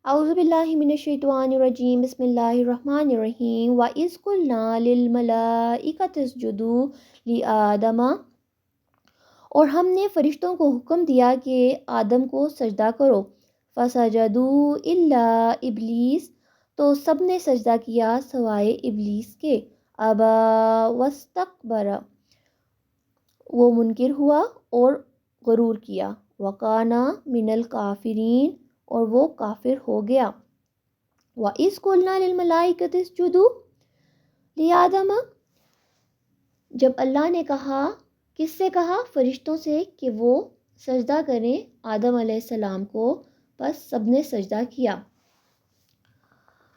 اعوذ باللہ من الشیطان الرجیم بسم اللہ الرحمن الرحیم وَإِذْ قُلْنَا لِلْمَلَائِكَةِ اسْجُدُوا لِآدَمَ، اور ہم نے فرشتوں کو حکم دیا کہ آدم کو سجدہ کرو، فَسَجَدُوا إِلَّا إِبْلِيسَ، تو سب نے سجدہ کیا سوائے ابلیس کے، أَبَى وَاسْتَكْبَرَ، وہ منکر ہوا اور غرور کیا، وَكَانَ مِنَ الْكَافِرِينَ، اور وہ کافر ہو گیا۔ وَإِذْ قُلْنَا لِلْمَلَائِكَةِ اسْجُدُوا لِآدَمَ، جب اللہ نے کہا، کس سے کہا؟ فرشتوں سے، کہ وہ سجدہ کریں آدم علیہ السلام کو، بس سب نے سجدہ کیا۔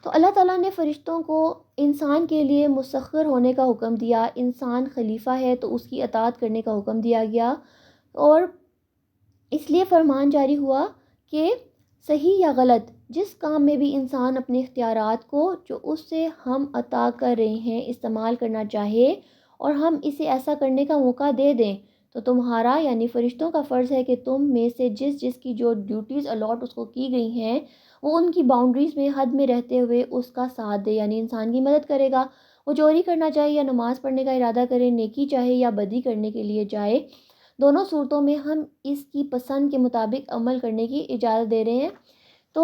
تو اللہ تعالیٰ نے فرشتوں کو انسان کے لیے مسخر ہونے کا حکم دیا، انسان خلیفہ ہے تو اس کی اطاعت کرنے کا حکم دیا گیا، اور اس لیے فرمان جاری ہوا کہ صحیح یا غلط جس کام میں بھی انسان اپنے اختیارات کو جو اس سے ہم عطا کر رہے ہیں استعمال کرنا چاہے اور ہم اسے ایسا کرنے کا موقع دے دیں، تو تمہارا یعنی فرشتوں کا فرض ہے کہ تم میں سے جس کی جو ڈیوٹیز الاٹ اس کو کی گئی ہیں وہ ان کی باؤنڈریز میں حد میں رہتے ہوئے اس کا ساتھ دے، یعنی انسان کی مدد کرے گا۔ وہ چوری کرنا چاہے یا نماز پڑھنے کا ارادہ کرے، نیکی چاہے یا بدی کرنے کے لیے جائے، دونوں صورتوں میں ہم اس کی پسند کے مطابق عمل کرنے کی اجازت دے رہے ہیں۔ تو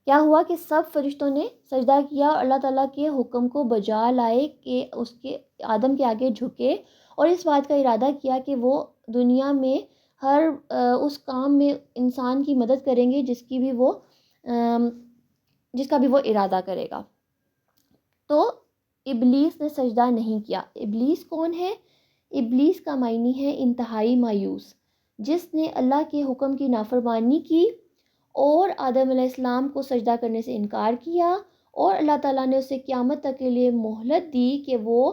کیا ہوا کہ سب فرشتوں نے سجدہ کیا اور اللہ تعالیٰ کے حکم کو بجا لائے کہ اس کے آدم کے آگے جھکے، اور اس بات کا ارادہ کیا کہ وہ دنیا میں ہر اس کام میں انسان کی مدد کریں گے جس کا بھی وہ ارادہ کرے گا۔ تو ابلیس نے سجدہ نہیں کیا۔ ابلیس کون ہے؟ ابلیس کا معنی ہے انتہائی مایوس، جس نے اللہ کے حکم کی نافرمانی کی اور آدم علیہ السلام کو سجدہ کرنے سے انکار کیا، اور اللہ تعالیٰ نے اسے قیامت تک کے لیے مہلت دی کہ وہ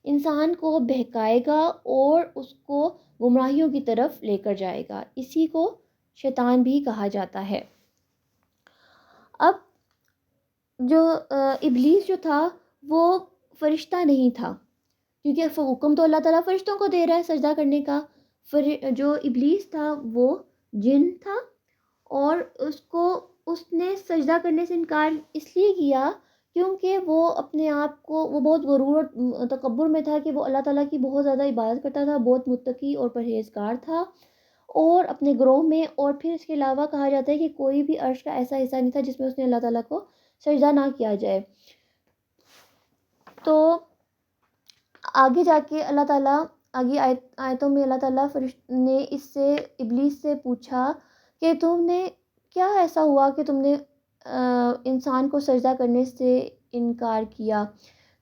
انسان کو بہکائے گا اور اس کو گمراہیوں کی طرف لے کر جائے گا۔ اسی کو شیطان بھی کہا جاتا ہے۔ اب جو ابلیس جو تھا وہ فرشتہ نہیں تھا، کیونکہ حکم تو اللہ تعالیٰ فرشتوں کو دے رہا ہے سجدہ کرنے کا۔ جو ابلیس تھا وہ جن تھا، اور اس نے سجدہ کرنے سے انکار اس لیے کیا کیونکہ وہ اپنے آپ کو، وہ بہت غرور اور تکبر میں تھا کہ وہ اللہ تعالیٰ کی بہت زیادہ عبادت کرتا تھا، بہت متقی اور پرہیزگار تھا، اور اپنے گروہ میں، اور پھر اس کے علاوہ کہا جاتا ہے کہ کوئی بھی عرش کا ایسا حصہ نہیں تھا جس میں اس نے اللہ تعالیٰ کو سجدہ نہ کیا جائے۔ تو آگے جا کے اللہ تعالیٰ آگے آیتوں میں اللہ تعالیٰ نے اس سے ابلیس سے پوچھا کہ تم نے کیا ایسا ہوا کہ تم نے انسان کو سجدہ کرنے سے انکار کیا؟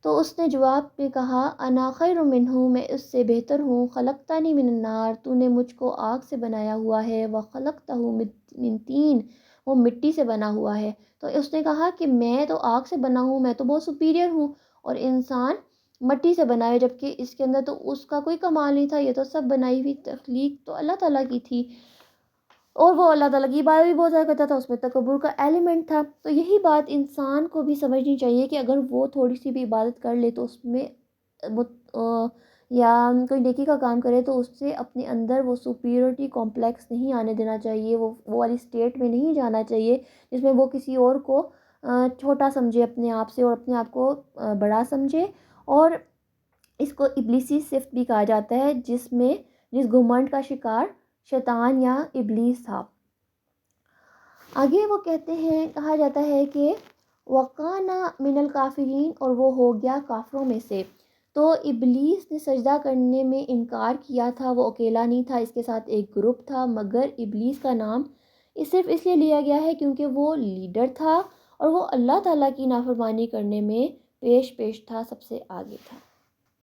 تو اس نے جواب میں کہا، انا خیر منہ، میں اس سے بہتر ہوں، خلقتنی من النار، تو نے مجھ کو آگ سے بنایا ہوا ہے، وخلقتہ من طین، وہ مٹی سے بنا ہوا ہے۔ تو اس نے کہا کہ میں تو آگ سے بنا ہوں، میں تو بہت سپیریئر ہوں، اور انسان مٹی سے بنا ہے، جبکہ اس کے اندر تو اس کا کوئی کمال نہیں تھا، یہ تو سب بنائی ہوئی تخلیق تو اللہ تعالیٰ کی تھی، اور وہ اللہ تعالیٰ کی عبادت بھی بہت زیادہ کرتا تھا، اس میں تکبر کا ایلیمنٹ تھا۔ تو یہی بات انسان کو بھی سمجھنی چاہیے کہ اگر وہ تھوڑی سی بھی عبادت کر لے تو اس میں یا کوئی نیکی کا کام کرے تو اس سے اپنے اندر وہ سپیریورٹی کمپلیکس نہیں آنے دینا چاہیے، وہ والی اسٹیٹ میں نہیں جانا چاہیے جس میں وہ کسی اور کو چھوٹا سمجھے اپنے آپ سے، اور اپنے آپ کو بڑا سمجھے، اور اس کو ابلیسی صفت بھی کہا جاتا ہے جس گھمنڈ کا شکار شیطان یا ابلیس تھا۔ آگے وہ کہتے ہیں، کہا جاتا ہے کہ وَقَانَ مِنَ الْكَافِرِينَ، اور وہ ہو گیا کافروں میں سے۔ تو ابلیس نے سجدہ کرنے میں انکار کیا تھا، وہ اکیلا نہیں تھا، اس کے ساتھ ایک گروپ تھا، مگر ابلیس کا نام صرف اس لیے لیا گیا ہے کیونکہ وہ لیڈر تھا اور وہ اللہ تعالیٰ کی نافرمانی کرنے میں پیش تھا، سب سے آگے تھا۔